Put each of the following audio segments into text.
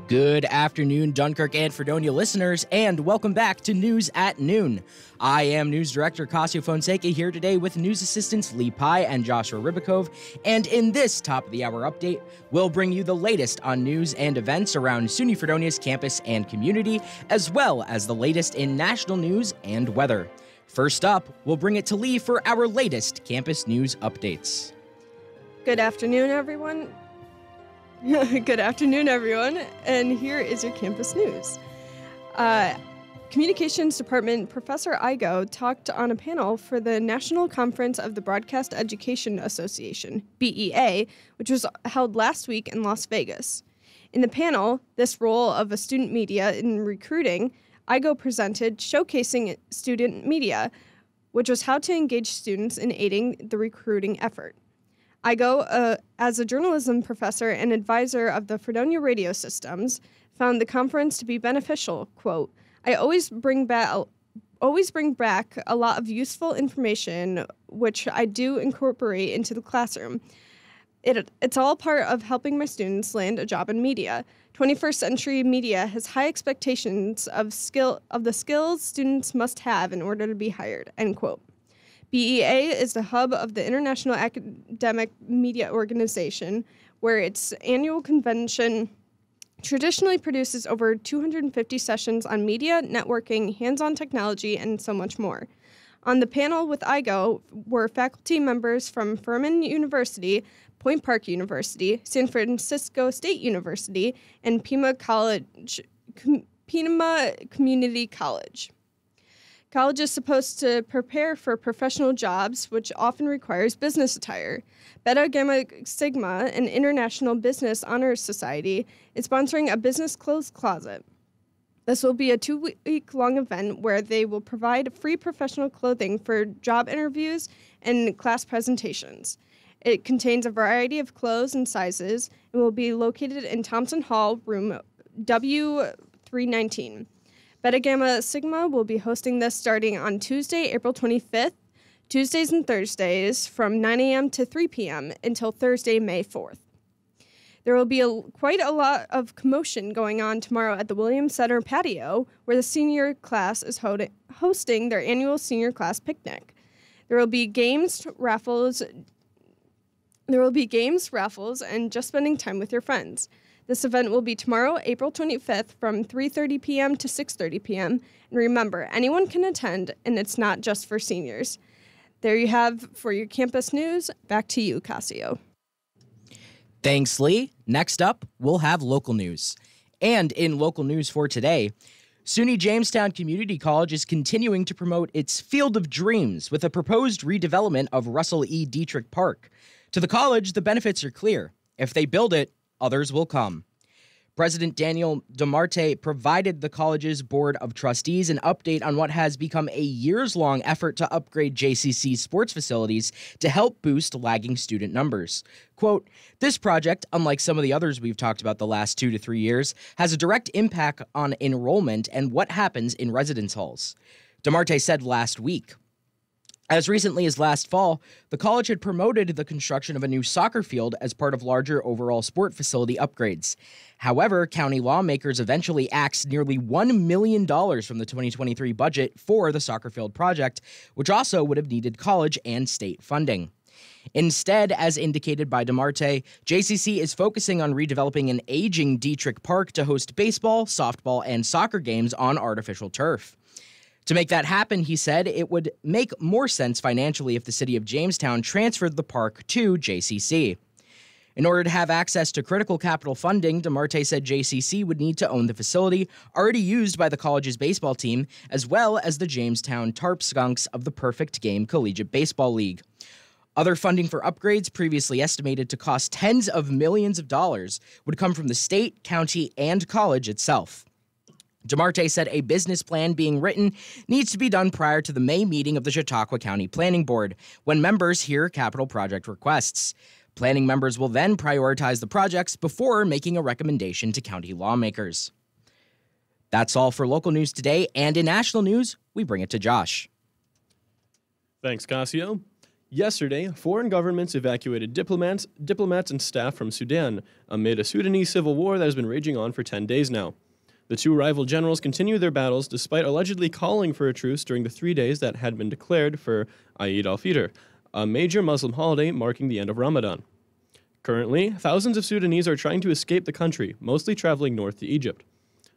Good afternoon, Dunkirk and Fredonia listeners, and welcome back to News at Noon. I am News Director Cascio Fonseca here today with news assistants Lee Pye and Joshua Ribakove, and in this top of the hour update, we'll bring you the latest on news and events around SUNY Fredonia's campus and community, as well as the latest in national news and weather. First up, we'll bring it to Lee for our latest campus news updates. Good afternoon, everyone. Good afternoon, everyone, and here is your campus news. Communications Department Professor Igo talked on a panel for the National Conference of the Broadcast Education Association, BEA, which was held last week in Las Vegas. In the panel, This Role of a Student Media in Recruiting, Igo presented Showcasing Student Media, which was how to engage students in aiding the recruiting effort. Igo, as a journalism professor and advisor of the Fredonia radio systems, found the conference to be beneficial. Quote, I always bring back a lot of useful information, which I do incorporate into the classroom. It's all part of helping my students land a job in media. 21st century media has high expectations of the skills students must have in order to be hired, end quote. BEA is the hub of the International Academic Media Organization, where its annual convention traditionally produces over 250 sessions on media, networking, hands-on technology, and so much more. On the panel with Igo were faculty members from Furman University, Point Park University, San Francisco State University, and Pima Community College. College is supposed to prepare for professional jobs, which often requires business attire. Beta Gamma Sigma, an international business honors society, is sponsoring a business clothes closet. This will be a 2-week-long event where they will provide free professional clothing for job interviews and class presentations. It contains a variety of clothes and sizes and will be located in Thompson Hall, room W319. Beta Gamma Sigma will be hosting this starting on Tuesday, April 25th, Tuesdays and Thursdays from 9 a.m. to 3 p.m. until Thursday, May 4th. There will be quite a lot of commotion going on tomorrow at the Williams Center patio, where the senior class is hosting their annual senior class picnic. There will be games, raffles, and just spending time with your friends. This event will be tomorrow, April 25th, from 3:30 p.m. to 6:30 p.m. And remember, anyone can attend, and it's not just for seniors. There you have for your campus news. Back to you, Cascio. Thanks, Lee. Next up, we'll have local news. And in local news for today, SUNY Jamestown Community College is continuing to promote its Field of Dreams with a proposed redevelopment of Russell E. Dietrich Park. To the college, the benefits are clear. If they build it, others will come. President Daniel DeMarte provided the college's Board of Trustees an update on what has become a years-long effort to upgrade JCC's sports facilities to help boost lagging student numbers. Quote, this project, unlike some of the others we've talked about the last 2 to 3 years, has a direct impact on enrollment and what happens in residence halls. DeMarte said last week. As recently as last fall, the college had promoted the construction of a new soccer field as part of larger overall sport facility upgrades. However, county lawmakers eventually axed nearly $1 million from the 2023 budget for the soccer field project, which also would have needed college and state funding. Instead, as indicated by DeMarte, JCC is focusing on redeveloping an aging Dietrich Park to host baseball, softball, and soccer games on artificial turf. To make that happen, he said, it would make more sense financially if the city of Jamestown transferred the park to JCC. In order to have access to critical capital funding, DeMarte said JCC would need to own the facility already used by the college's baseball team, as well as the Jamestown Tarp Skunks of the Perfect Game Collegiate Baseball League. Other funding for upgrades, previously estimated to cost tens of millions of dollars, would come from the state, county, and college itself. DeMarte said a business plan being written needs to be done prior to the May meeting of the Chautauqua County Planning Board, when members hear capital project requests. Planning members will then prioritize the projects before making a recommendation to county lawmakers. That's all for local news today, and in national news, we bring it to Josh. Thanks, Cascio. Yesterday, foreign governments evacuated diplomats and staff from Sudan amid a Sudanese civil war that has been raging on for 10 days now. The two rival generals continue their battles despite allegedly calling for a truce during the 3 days that had been declared for Eid al-Fitr, a major Muslim holiday marking the end of Ramadan. Currently, thousands of Sudanese are trying to escape the country, mostly traveling north to Egypt.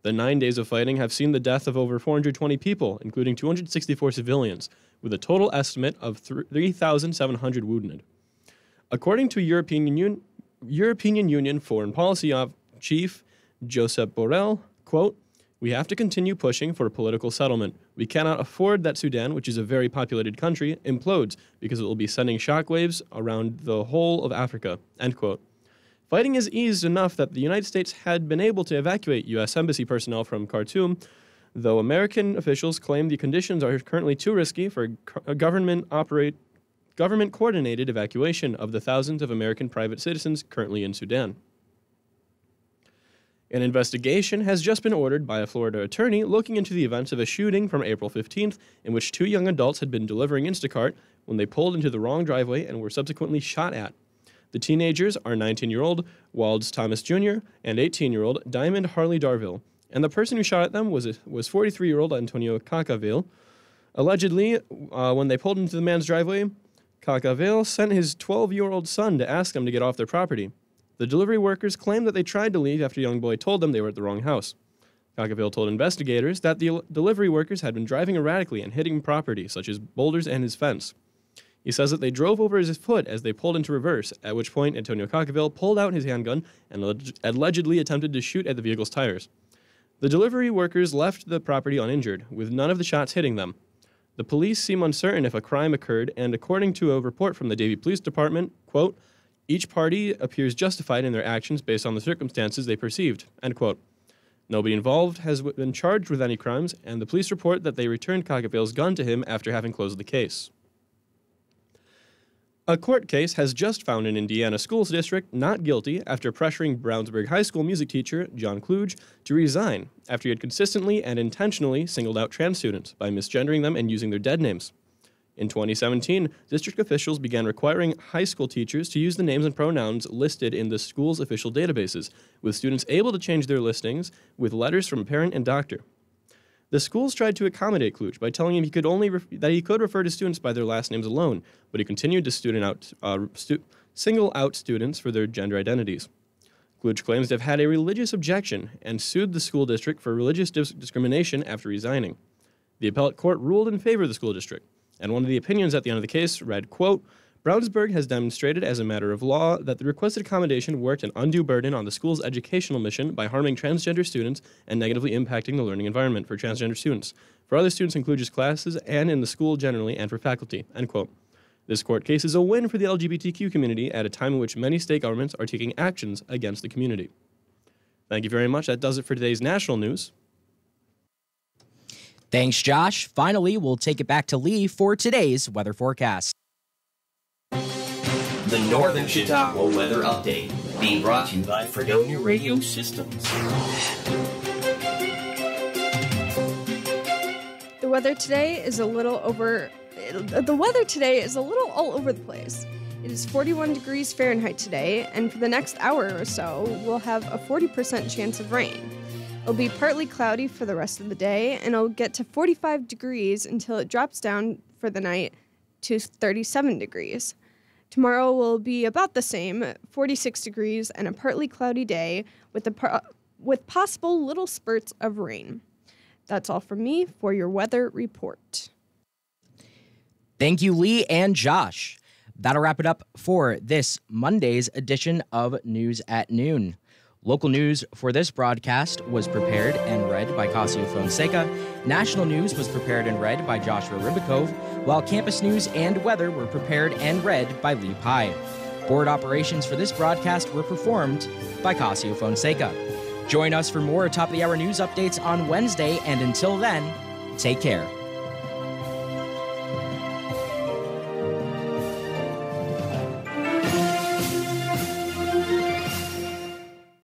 The 9 days of fighting have seen the death of over 420 people, including 264 civilians, with a total estimate of 3,700 wounded. According to European Union Foreign Policy Chief Josep Borrell, quote, "We have to continue pushing for a political settlement. We cannot afford that Sudan, which is a very populated country, implodes because it will be sending shockwaves around the whole of Africa," end quote. Fighting has eased enough that the United States had been able to evacuate U.S. Embassy personnel from Khartoum, though American officials claim the conditions are currently too risky for a government-coordinated evacuation of the thousands of American private citizens currently in Sudan. An investigation has just been ordered by a Florida attorney looking into the events of a shooting from April 15th in which two young adults had been delivering Instacart when they pulled into the wrong driveway and were subsequently shot at. The teenagers are 19-year-old Walds Thomas Jr. and 18-year-old Diamond Harley Darville, and the person who shot at them was 43-year-old Antonio Cacaville. Allegedly, when they pulled into the man's driveway, Cacaville sent his 12-year-old son to ask them to get off their property. The delivery workers claimed that they tried to leave after the young boy told them they were at the wrong house. Cacaville told investigators that the delivery workers had been driving erratically and hitting property, such as boulders and his fence. He says that they drove over his foot as they pulled into reverse, at which point Antonio Cacaville pulled out his handgun and allegedly attempted to shoot at the vehicle's tires. The delivery workers left the property uninjured, with none of the shots hitting them. The police seem uncertain if a crime occurred, and according to a report from the Davie Police Department, quote, "Each party appears justified in their actions based on the circumstances they perceived," end quote. Nobody involved has been charged with any crimes, and the police report that they returned Cacaville's gun to him after having closed the case. A court case has just found an Indiana school district not guilty after pressuring Brownsburg High School music teacher John Kluge to resign after he had consistently and intentionally singled out trans students by misgendering them and using their dead names. In 2017, district officials began requiring high school teachers to use the names and pronouns listed in the school's official databases, with students able to change their listings with letters from parent and doctor. The schools tried to accommodate Kluge by telling him he could refer to students by their last names alone, but he continued to single out students for their gender identities. Kluge claims to have had a religious objection and sued the school district for religious discrimination after resigning. The appellate court ruled in favor of the school district, and one of the opinions at the end of the case read, quote, "Brownsburg has demonstrated as a matter of law that the requested accommodation worked an undue burden on the school's educational mission by harming transgender students and negatively impacting the learning environment for transgender students, for other students in Kluge's classes and in the school generally, and for faculty," end quote. This court case is a win for the LGBTQ community at a time in which many state governments are taking actions against the community. Thank you very much. That does it for today's national news. Thanks, Josh. Finally, we'll take it back to Lee for today's weather forecast. The Northern Chautauqua Weather Update, being brought to you by Fredonia Radio Systems. The weather today is a little all over the place. It is 41 degrees Fahrenheit today, and for the next hour or so, we'll have a 40% chance of rain. It'll be partly cloudy for the rest of the day, and it'll get to 45 degrees until it drops down for the night to 37 degrees. Tomorrow will be about the same, 46 degrees and a partly cloudy day with possible little spurts of rain. That's all from me for your weather report. Thank you, Lee and Josh. That'll wrap it up for this Monday's edition of News at Noon. Local news for this broadcast was prepared and read by Cascio Fonseca. National news was prepared and read by Joshua Ribakove, while campus news and weather were prepared and read by Lee Pye. Board operations for this broadcast were performed by Cascio Fonseca. Join us for more top-of-the-hour news updates on Wednesday, and until then, take care.